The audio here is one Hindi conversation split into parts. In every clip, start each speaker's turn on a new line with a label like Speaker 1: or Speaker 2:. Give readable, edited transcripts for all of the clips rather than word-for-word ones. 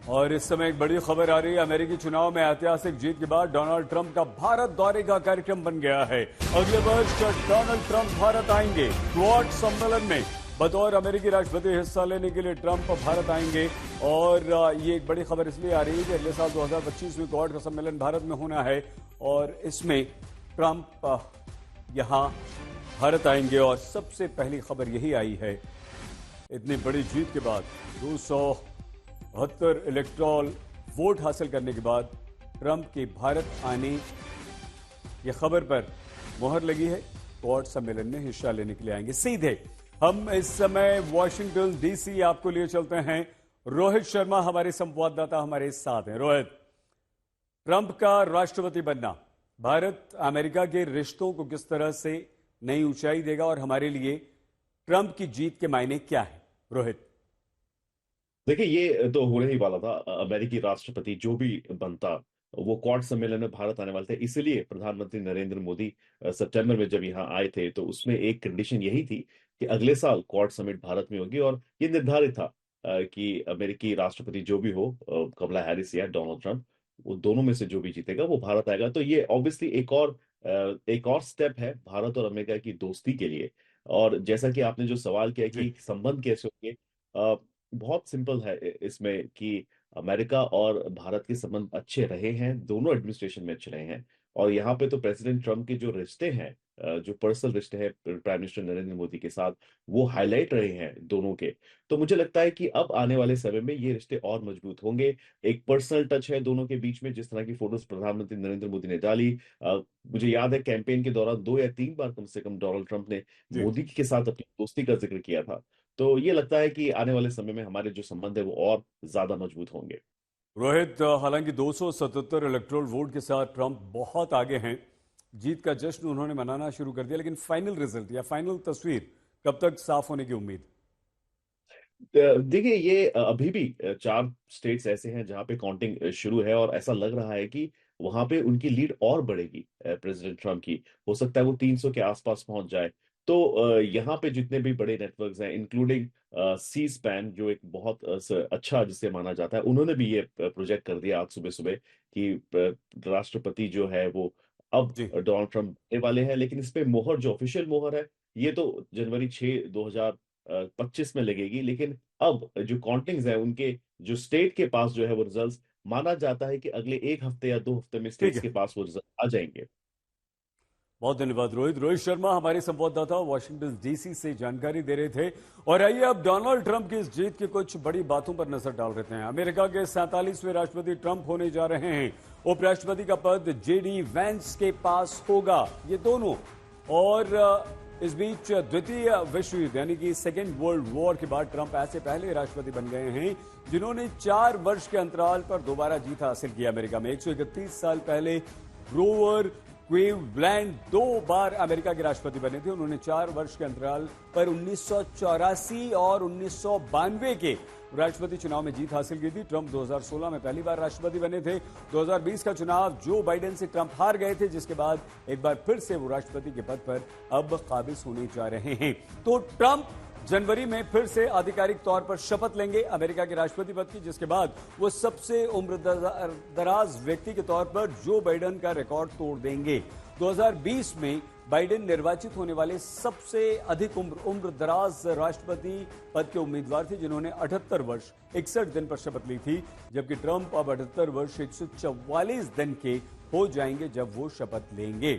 Speaker 1: और इस समय एक बड़ी खबर आ रही है। अमेरिकी चुनाव में ऐतिहासिक जीत के बाद डोनाल्ड ट्रंप का भारत दौरे का कार्यक्रम बन गया है। अगले वर्ष डोनाल्ड ट्रंप भारत आएंगे। क्वाड सम्मेलन में बतौर अमेरिकी राष्ट्रपति हिस्सा लेने के लिए ट्रंप भारत आएंगे। और ये एक बड़ी खबर इसलिए आ रही है कि अगले साल 2025 में क्वाड का सम्मेलन भारत में होना है और इसमें ट्रंप यहां भारत आएंगे। और सबसे पहली खबर यही आई है, इतनी बड़ी जीत के बाद 272 इलेक्टोरल वोट हासिल करने के बाद ट्रंप के भारत आने की खबर पर मोहर लगी है। क्वाड सम्मेलन में हिस्सा लेने के लिए आएंगे। सीधे हम इस समय वॉशिंगटन डीसी आपको लिए चलते हैं। रोहित शर्मा हमारे संवाददाता हमारे साथ हैं। रोहित, ट्रंप का राष्ट्रपति बनना भारत अमेरिका के रिश्तों को किस तरह से नई ऊंचाई देगा और हमारे लिए ट्रंप की जीत के मायने क्या है? रोहित,
Speaker 2: देखिए, ये तो होने ही वाला था। अमेरिकी राष्ट्रपति जो भी बनता वो क्वाड सम्मेलन में भारत आने वाले थे। इसलिए प्रधानमंत्री नरेंद्र मोदी सितंबर में जब यहाँ आए थे तो उसमें एक कंडीशन यही थी कि अगले साल क्वाड समिट भारत में होगी और ये निर्धारित था कि अमेरिकी राष्ट्रपति जो भी हो, कमला हैरिस या डोनाल्ड ट्रंप, वो दोनों में से जो भी जीतेगा वो भारत आएगा। तो ये ऑब्वियसली एक और स्टेप है भारत और अमेरिका की दोस्ती के लिए। और जैसा कि आपने जो सवाल किया
Speaker 1: जी
Speaker 2: कि संबंध कैसे होंगे, बहुत सिंपल है इसमें कि अमेरिका और भारत के संबंध अच्छे रहे हैं, दोनों एडमिनिस्ट्रेशन में अच्छे रहे हैं। और यहाँ पे तो प्रेसिडेंट ट्रम्प के जो रिश्ते हैं, जो पर्सनल रिश्ते हैं प्राइम मिनिस्टर नरेंद्र मोदी के साथ, वो हाईलाइट रहे हैं दोनों के। तो मुझे लगता है कि अब आने वाले समय में ये रिश्ते और मजबूत होंगे। एक पर्सनल टच है दोनों के बीच में, जिस तरह की फोटोज प्रधानमंत्री नरेंद्र मोदी ने डाली। मुझे याद है कैंपेन के दौरान 2 या 3 बार कम से कम डोनाल्ड ट्रंप ने
Speaker 1: जी।
Speaker 2: मोदी के साथ अपनी दोस्ती का जिक्र किया था। तो ये लगता है कि आने वाले समय में हमारे जो संबंध है वो और ज्यादा मजबूत होंगे।
Speaker 1: रोहित, हालांकि 277 इलेक्टोरल वोट के साथ ट्रंप बहुत आगे हैं। जीत का जश्न उन्होंने मनाना शुरू कर दिया, लेकिन फाइनल रिजल्ट या फाइनल तस्वीर कब तक साफ होने की उम्मीद?
Speaker 2: देखिए, ये अभी भी 4 स्टेट्स ऐसे हैं जहां पे काउंटिंग शुरू है और ऐसा लग रहा है कि वहां पे उनकी लीड और बढ़ेगी। प्रेसिडेंट ट्रम्प की हो सकता है वो 300 के आसपास पहुंच जाए। तो यहाँ पे जितने भी बड़े नेटवर्क्स हैं, इंक्लूडिंग सी स्पैन, जो एक बहुत अच्छा जिसे माना जाता है, उन्होंने भी ये प्रोजेक्ट कर दिया आज सुबह सुबह कि राष्ट्रपति जो है वो अब
Speaker 1: जी।
Speaker 2: डोनाल्ड ट्रम्प बनने वाले हैं। लेकिन इस पे मोहर, जो ऑफिशियल मोहर है, ये तो जनवरी 6 2025 में लगेगी। लेकिन अब जो काउंटिंग्स है उनके, जो स्टेट के पास जो है वो रिजल्ट्स, माना जाता है कि अगले 1 हफ्ते या 2 हफ्ते में
Speaker 1: ठीक
Speaker 2: स्टेट्स
Speaker 1: है,
Speaker 2: के पास वो रिजल्ट आ जाएंगे।
Speaker 1: बहुत धन्यवाद रोहित। रोहित शर्मा हमारे संवाददाता वॉशिंगटन डीसी से जानकारी दे रहे थे। और आइए अब डोनाल्ड ट्रंप की इस जीत की कुछ बड़ी बातों पर नजर डाल रहे हैं। अमेरिका के 47वें राष्ट्रपति ट्रंप होने जा रहे हैं। उपराष्ट्रपति का पद जेडी वैंस के पास होगा, ये दोनों। और इस बीच द्वितीय विश्व युद्ध यानी कि सेकेंड वर्ल्ड वॉर के बाद ट्रंप ऐसे पहले राष्ट्रपति बन गए हैं जिन्होंने 4 वर्ष के अंतराल पर दोबारा जीत हासिल की अमेरिका में। 131 साल पहले ग्रोवर क्लीवलैंड 2 बार अमेरिका के राष्ट्रपति बने थे। उन्होंने 4 वर्ष के अंतराल पर 1984 और 1992 के राष्ट्रपति चुनाव में जीत हासिल की थी। ट्रंप 2016 में पहली बार राष्ट्रपति बने थे। 2020 का चुनाव जो बाइडेन से ट्रंप हार गए थे, जिसके बाद एक बार फिर से वो राष्ट्रपति के पद पर अब काबिज होने जा रहे हैं। तो ट्रंप जनवरी में फिर से आधिकारिक तौर पर शपथ लेंगे अमेरिका के राष्ट्रपति पद की, जिसके बाद वो सबसे उम्रदराज व्यक्ति के तौर पर जो बाइडेन का रिकॉर्ड तोड़ देंगे। 2020 में बाइडेन निर्वाचित होने वाले सबसे अधिक उम्रदराज राष्ट्रपति पद के उम्मीदवार थे, जिन्होंने 78 वर्ष 61 दिन पर शपथ ली थी। जबकि ट्रंप अब 78 वर्ष 144 दिन के हो जाएंगे जब वो शपथ लेंगे।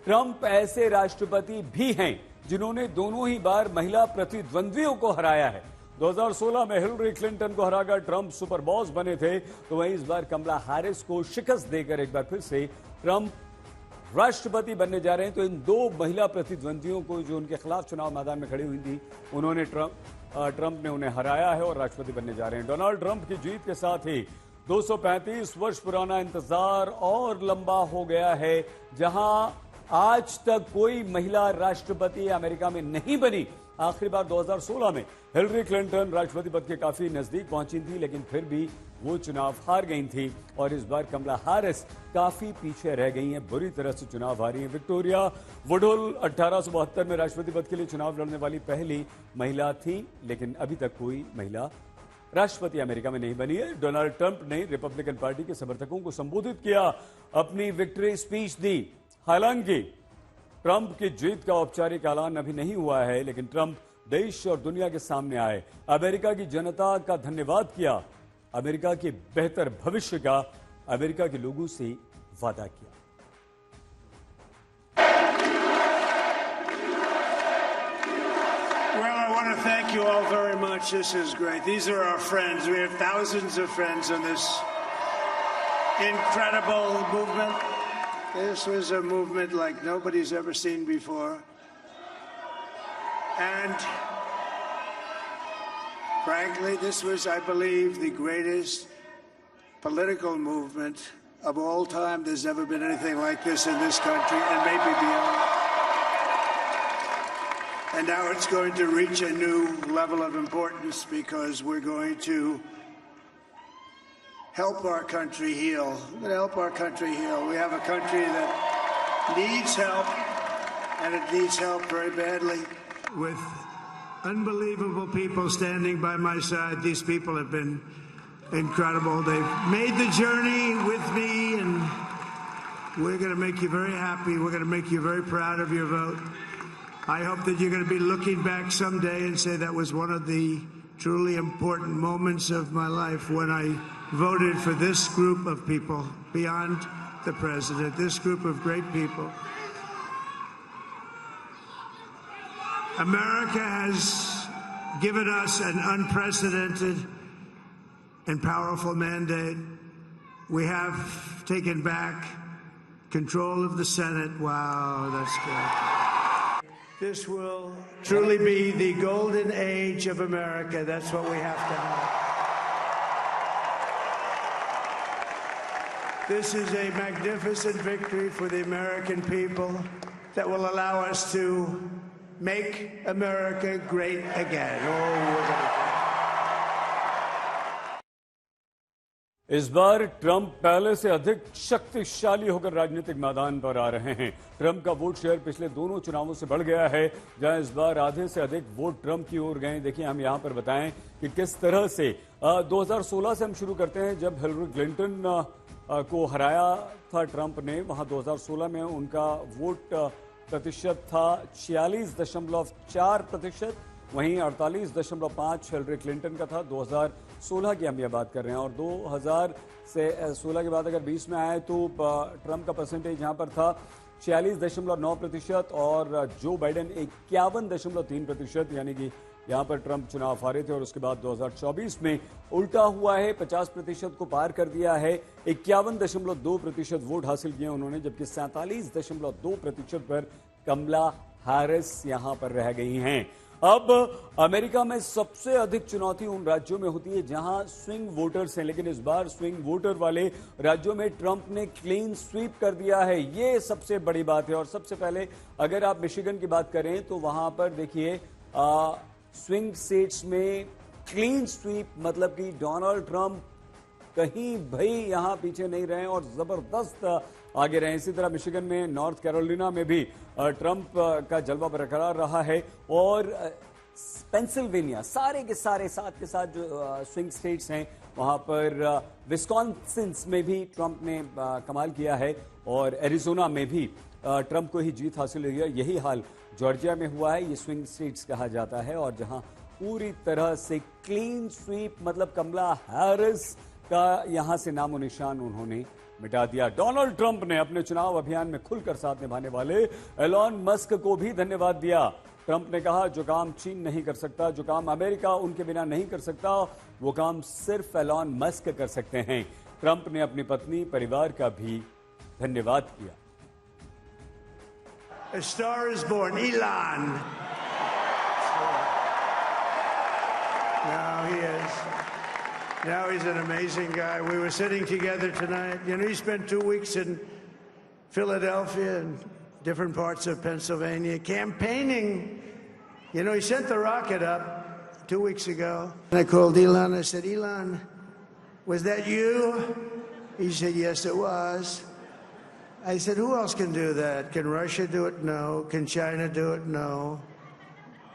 Speaker 1: ट्रंप ऐसे राष्ट्रपति भी हैं जिन्होंने दोनों ही बार महिला प्रतिद्वंद्वियों को हराया है। 2016 में हिलरी क्लिंटन को हराकर ट्रंप सुपर बॉस बने थे, तो वहीं इस बार कमला हैरिस को शिकस्त देकर एक बार फिर से ट्रंप राष्ट्रपति बनने जा रहे हैं। तो इन 2 महिला प्रतिद्वंदियों को, जो उनके खिलाफ चुनाव मैदान में खड़ी हुई थी, उन्होंने ट्रंप ने उन्हें हराया है और राष्ट्रपति बनने जा रहे हैं। डोनाल्ड ट्रंप की जीत के साथ ही 235 वर्ष पुराना इंतजार और लंबा हो गया है। जहां आज तक कोई महिला राष्ट्रपति अमेरिका में नहीं बनी। आखिरी बार 2016 में हिलरी क्लिंटन राष्ट्रपति पद के काफी नजदीक पहुंची थी, लेकिन फिर भी वो चुनाव हार गई थी। और इस बार कमला हैरिस काफी पीछे रह गई हैं, बुरी तरह से चुनाव हारी हैं। विक्टोरिया वुडहुल 1872 में राष्ट्रपति पद के लिए चुनाव लड़ने वाली पहली महिला थी, लेकिन अभी तक कोई महिला राष्ट्रपति अमेरिका में नहीं बनी है। डोनाल्ड ट्रंप ने रिपब्लिकन पार्टी के समर्थकों को संबोधित किया, अपनी विक्ट्री स्पीच दी। हालांकि ट्रंप की जीत का औपचारिक ऐलान अभी नहीं हुआ है, लेकिन ट्रंप देश और दुनिया के सामने आए, अमेरिका की जनता का धन्यवाद किया, अमेरिका के बेहतर भविष्य का अमेरिका के लोगों से वादा किया।
Speaker 3: Well, I want to thank you all very much. This is great. These are our friends. We have thousands of friends in this incredible movement. This was a movement like nobody's ever seen before. And frankly, this was, I believe, the greatest political movement of all time. There's never been anything like this in this country and maybe beyond. And now it's going to reach a new level of importance because we're going to help our country heal. We're going to help our country heal. We have a country that needs help, and it needs help very badly. With unbelievable people standing by my side, these people have been incredible. They've made the journey with me, and we're going to make you very happy. We're going to make you very proud of your vote. I hope that you're going to be looking back someday and say that was one of the truly important moments of my life when I voted for this group of people beyond the president, this group of great people. America has given us an unprecedented and powerful mandate. We have taken back control of the Senate. Wow, that's good. This will truly be the golden age of America. That's what we have to have. This is a magnificent victory for the American people that will allow us to make America great again. Oh, we're gonna...
Speaker 1: इस बार ट्रंप पहले से अधिक शक्तिशाली होकर राजनीतिक मैदान पर आ रहे हैं। ट्रंप का वोट शेयर पिछले दोनों चुनावों से बढ़ गया है, जहां इस बार आधे से अधिक वोट ट्रंप की ओर गए। देखिए, हम यहां पर बताएं कि किस तरह से 2016 से हम शुरू करते हैं, जब हिलरी क्लिंटन को हराया था ट्रंप ने। वहां 2016 में उनका वोट प्रतिशत था 46.4%, वहीं 48.5 हिलरी क्लिंटन का था। 2016 की हम यह बात कर रहे हैं, और 2016 के बाद अगर 20 में आए तो ट्रंप का परसेंटेज यहां पर था 46.9% और जो बाइडेन 51.3%, यानी कि यहां पर ट्रंप चुनाव हारे थे। और उसके बाद 2024 में उल्टा हुआ है, 50% को पार कर दिया है, 51.2% वोट हासिल किए उन्होंने, जबकि 47.2% पर कमला हैरिस यहां पर रह गई हैं। अब अमेरिका में सबसे अधिक चुनौती उन राज्यों में होती है जहां स्विंग वोटर्स हैं, लेकिन इस बार स्विंग वोटर वाले राज्यों में ट्रंप ने क्लीन स्वीप कर दिया है। ये सबसे बड़ी बात है। और सबसे पहले अगर आप मिशिगन की बात करें तो वहां पर देखिए स्विंग स्टेट्स में क्लीन स्वीप, मतलब कि डोनाल्ड ट्रंप कहीं भी यहां पीछे नहीं रहे और जबरदस्त आगे रहे। इसी तरह मिशिगन में, नॉर्थ कैरोलिना में भी ट्रंप का जलवा बरकरार रहा है। और पेंसिल्वेनिया, सारे के सारे साथ के साथ जो स्विंग स्टेट्स हैं, वहां पर विस्कॉन्सिन में भी ट्रंप ने कमाल किया है, और एरिजोना में भी ट्रंप को ही जीत हासिल हुई है। यही हाल जॉर्जिया में हुआ है। ये स्विंग स्टेट्स कहा जाता है, और जहां पूरी तरह से क्लीन स्वीप, मतलब कमला हैरिस का यहां से नामो निशान उन्होंने मिटा दिया। डोनाल्ड ट्रंप ने अपने चुनाव अभियान में खुलकर साथ निभाने वाले एलॉन मस्क को भी धन्यवाद दिया। ट्रंप ने कहा, जो काम चीन नहीं कर सकता, जो काम अमेरिका उनके बिना नहीं कर सकता, वो काम सिर्फ एलॉन मस्क कर सकते हैं। ट्रंप ने अपनी पत्नी, परिवार का भी धन्यवाद किया।
Speaker 3: A star is born, Elon. Now he is. Now he's an amazing guy. We were sitting together tonight. You know, he spent 2 weeks in Philadelphia and different parts of Pennsylvania campaigning. You know, he sent the rocket up 2 weeks ago. And I called Elon. I said, Elon, was that you? He said, yes, it was. I said, who else can do that? Can Russia do it? No. Can China do it? No.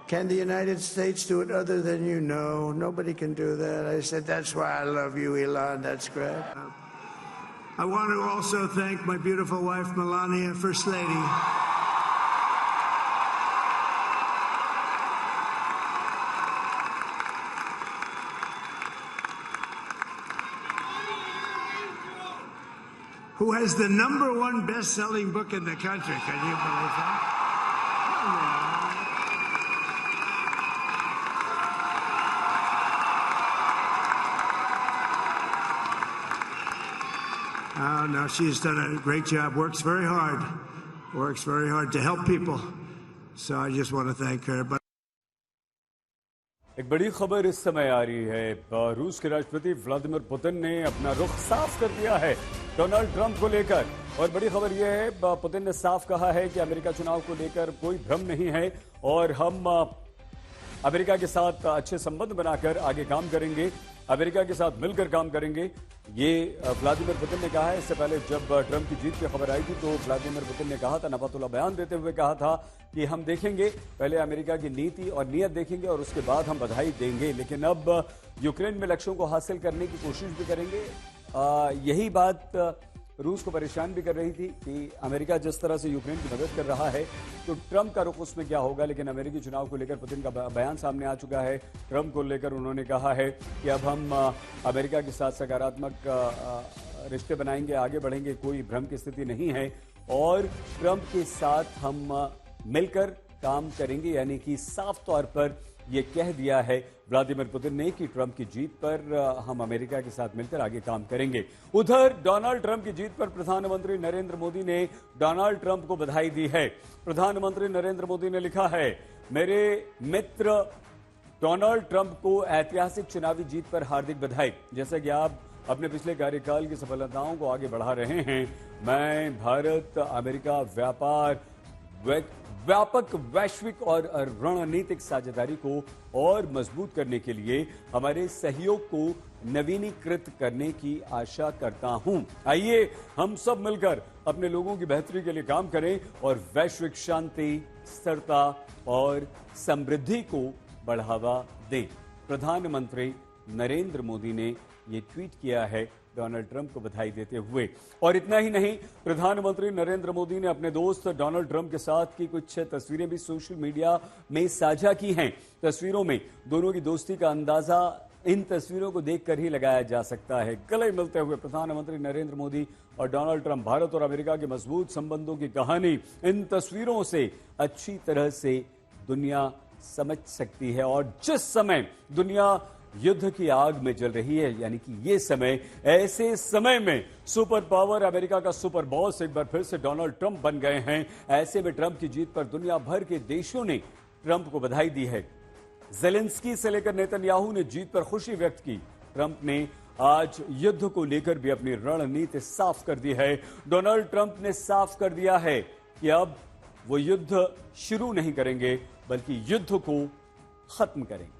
Speaker 3: Can the United States do it other than you? No, nobody can do that. I said, that's why I love you, Elon. That's great. I want to also thank my beautiful wife, Melania, First Lady. Who has the #1 best-selling book in the country. Can you believe that? Oh, no, she's done a great job. Works very hard to help people. So I just want to thank her. But
Speaker 1: एक बड़ी खबर इस समय आ रही है। रूस के राष्ट्रपति व्लादिमीर पुतिन ने अपना रुख साफ कर दिया है डोनाल्ड ट्रंप को लेकर। और बड़ी खबर यह है, पुतिन ने साफ कहा है कि अमेरिका चुनाव को लेकर कोई भ्रम नहीं है और हम अमेरिका के साथ अच्छे संबंध बनाकर आगे काम करेंगे, अमेरिका के साथ मिलकर काम करेंगे। ये व्लादिमीर पुतिन ने कहा है। इससे पहले जब ट्रंप की जीत की खबर आई थी तो व्लादिमीर पुतिन ने कहा था, नपातुल्ला बयान देते हुए कहा था कि हम देखेंगे, पहले अमेरिका की नीति और नीयत देखेंगे और उसके बाद हम बधाई देंगे, लेकिन अब यूक्रेन में लक्ष्यों को हासिल करने की कोशिश भी करेंगे। यही बात रूस को परेशान भी कर रही थी कि अमेरिका जिस तरह से यूक्रेन की मदद कर रहा है तो ट्रंप का रुख उसमें क्या होगा। लेकिन अमेरिकी चुनाव को लेकर पुतिन का बयान सामने आ चुका है। ट्रंप को लेकर उन्होंने कहा है कि अब हम अमेरिका के साथ सकारात्मक रिश्ते बनाएंगे, आगे बढ़ेंगे, कोई भ्रम की स्थिति नहीं है और ट्रंप के साथ हम मिलकर काम करेंगे। यानी कि साफ तौर पर ये कह दिया है व्लादिमीर पुतिन ने कि ट्रंप की जीत पर हम अमेरिका के साथ मिलकर आगे काम करेंगे। उधर डोनाल्ड ट्रंप की जीत पर प्रधानमंत्री नरेंद्र मोदी ने डोनाल्ड ट्रंप को बधाई दी है। प्रधानमंत्री नरेंद्र मोदी ने लिखा है, मेरे मित्र डोनाल्ड ट्रंप को ऐतिहासिक चुनावी जीत पर हार्दिक बधाई। जैसा कि आप अपने पिछले कार्यकाल की सफलताओं को आगे बढ़ा रहे हैं, मैं भारत अमेरिका व्यापक वैश्विक और रणनीतिक साझेदारी को और मजबूत करने के लिए हमारे सहयोग को नवीनीकृत करने की आशा करता हूं। आइए हम सब मिलकर अपने लोगों की बेहतरी के लिए काम करें और वैश्विक शांति, स्थिरता और समृद्धि को बढ़ावा दें। प्रधानमंत्री नरेंद्र मोदी ने ये ट्वीट किया है डोनाल्ड ट्रंप को बधाई देते हुए। और इतना ही नहीं, प्रधानमंत्री नरेंद्र मोदी ने अपने दोस्त डोनाल्ड ट्रंप के साथ की कुछ तस्वीरें भी सोशल मीडिया में साझा की हैं। तस्वीरों में दोनों की दोस्ती का अंदाजा इन तस्वीरों को देखकर ही लगाया जा सकता है। गले मिलते हुए प्रधानमंत्री नरेंद्र मोदी और डोनाल्ड ट्रंप, भारत और अमेरिका के मजबूत संबंधों की कहानी इन तस्वीरों से अच्छी तरह से दुनिया समझ सकती है। और जिस समय दुनिया युद्ध की आग में जल रही है, यानी कि ये समय, ऐसे समय में सुपर पावर अमेरिका का सुपर बॉस एक बार फिर से डोनाल्ड ट्रंप बन गए हैं। ऐसे में ट्रंप की जीत पर दुनिया भर के देशों ने ट्रंप को बधाई दी है। ज़ेलेंस्की से लेकर नेतन्याहू ने जीत पर खुशी व्यक्त की। ट्रंप ने आज युद्ध को लेकर भी अपनी रणनीति साफ कर दी है। डोनाल्ड ट्रंप ने साफ कर दिया है कि अब वो युद्ध शुरू नहीं करेंगे बल्कि युद्ध को खत्म करेंगे।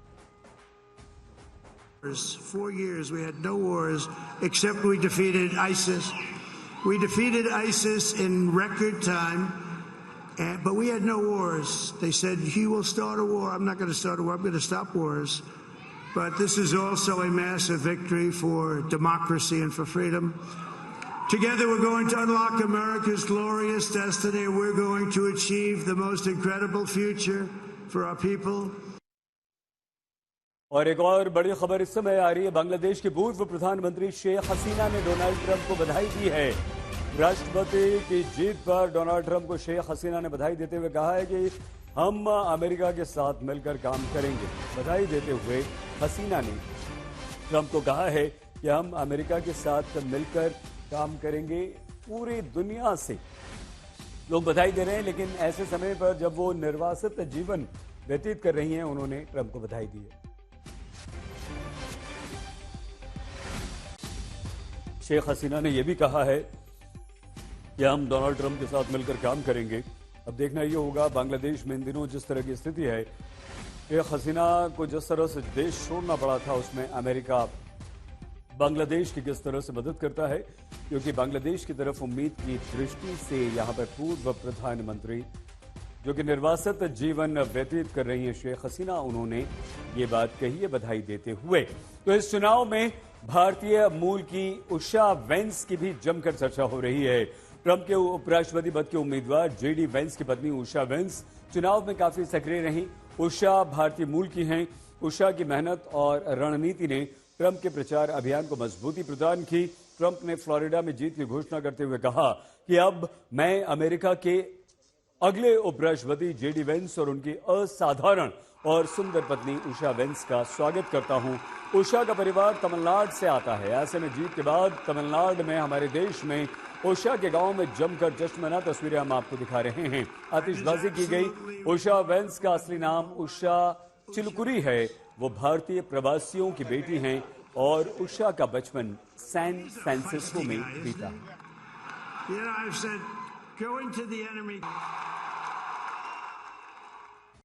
Speaker 3: 4 years we had no wars except we defeated ISIS. We defeated ISIS in record time, but we had no wars. They said, he will start a war. I'm not going to start a war. I'm going to stop wars. But this is also a massive victory for democracy and for freedom. Together we're going to unlock America's glorious destiny. We're going to achieve the most incredible future for our people.
Speaker 1: और एक और बड़ी खबर इस समय आ रही है। बांग्लादेश के पूर्व प्रधानमंत्री शेख हसीना ने डोनाल्ड ट्रंप को बधाई दी है। राष्ट्रपति की जीत पर डोनाल्ड ट्रंप को शेख हसीना ने बधाई देते हुए कहा है कि हम अमेरिका के साथ मिलकर काम करेंगे। बधाई देते हुए हसीना ने ट्रंप को कहा है कि हम अमेरिका के साथ मिलकर काम करेंगे। पूरी दुनिया से लोग बधाई दे रहे हैं, लेकिन ऐसे समय पर जब वो निर्वासित जीवन व्यतीत कर रही हैं, उन्होंने ट्रंप को बधाई दी है। शेख हसीना ने यह भी कहा है कि हम डोनाल्ड ट्रंप के साथ मिलकर काम करेंगे। अब देखना यह होगा बांग्लादेश में इन दिनों जिस तरह की स्थिति है, शेख हसीना को जिस तरह से देश छोड़ना पड़ा था, उसमें अमेरिका बांग्लादेश की किस तरह से मदद करता है, क्योंकि बांग्लादेश की तरफ उम्मीद की दृष्टि से यहां पर पूर्व प्रधानमंत्री जो कि निर्वासित जीवन व्यतीत कर रही हैं शेख हसीना, उन्होंने ये बात कही है बधाई देते हुए। तो इस चुनाव में भारतीय मूल की उषा वेंस की भी जमकर चर्चा हो रही है। ट्रंप के उपराष्ट्रपति पद के उम्मीदवार जेडी वेंस की पत्नी उषा वेंस चुनाव में काफी सक्रिय रही। उषा भारतीय मूल की हैं। उषा की मेहनत और रणनीति ने ट्रंप के प्रचार अभियान को मजबूती प्रदान की। ट्रंप ने फ्लोरिडा में जीत की घोषणा करते हुए कहा कि अब मैं अमेरिका के अगले उपराष्ट्रपति जेडी वेंस और उनकी असाधारण और सुंदर पत्नी उषा वेंस का स्वागत करता हूं। उषा का परिवार तमिलनाडु से आता है। ऐसे में जीत के बाद तमिलनाडु में हमारे देश में उषा के गांव में जमकर जश्न मना तस्वीरें हम आपको दिखा रहे हैं। आतिशबाजी की गई। उषा वेंस का असली नाम उषा चिलकुरी है। वो भारतीय प्रवासियों की बेटी हैं और उषा का बचपन सैन फ्रांसिस्को में बीता।
Speaker 3: You know, I've said, going to the enemy.